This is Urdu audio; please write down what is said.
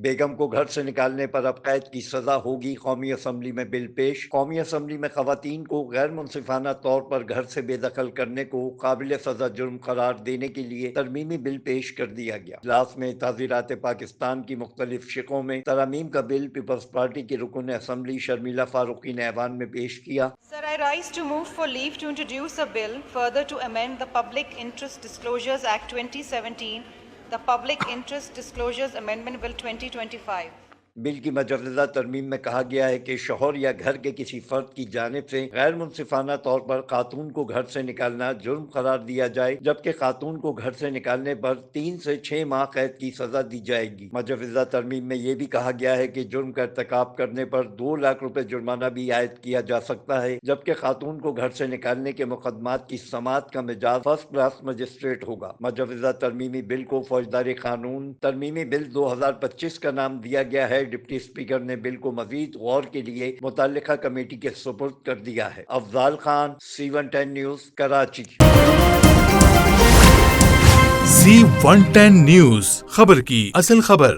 بیگم کو گھر سے نکالنے پر اب قید کی سزا ہوگی، قومی اسمبلی میں بل پیش۔ قومی اسمبلی میں خواتین کو غیر منصفانہ طور پر گھر سے بے دخل کرنے کو قابل سزا جرم قرار دینے کے لیے ترمیمی بل پیش کر دیا گیا۔ اجلاس میں تعزیرات پاکستان کی مختلف شقوں میں ترامیم کا بل پیپلز پارٹی کے رکن اسمبلی شرمیلہ فاروقی نے ایوان میں پیش کیا۔ Sir, I rise to move for leave to introduce a bill further to amend the Public Interest Disclosures Act 2017, the Public Interest Disclosures Amendment Bill 2025. بل کی مجوزہ ترمیم میں کہا گیا ہے کہ شوہر یا گھر کے کسی فرد کی جانب سے غیر منصفانہ طور پر خاتون کو گھر سے نکالنا جرم قرار دیا جائے، جبکہ خاتون کو گھر سے نکالنے پر 3 سے 6 ماہ قید کی سزا دی جائے گی۔ مجوزہ ترمیم میں یہ بھی کہا گیا ہے کہ جرم کا ارتکاب کرنے پر 2 لاکھ روپے جرمانہ بھی عائد کیا جا سکتا ہے، جبکہ خاتون کو گھر سے نکالنے کے مقدمات کی سماعت کا مجاز فرسٹ کلاس مجسٹریٹ ہوگا۔ مجوزہ ترمیمی بل کو فوجداری قانون ترمیمی بل 2025 کا نام دیا گیا ہے۔ ڈپٹی اسپیکر نے بل کو مزید غور کے لیے متعلقہ کمیٹی کے سپرد کر دیا ہے۔ Afzal Khan, C110 news, Karachi. C110 news, خبر کی اصل خبر۔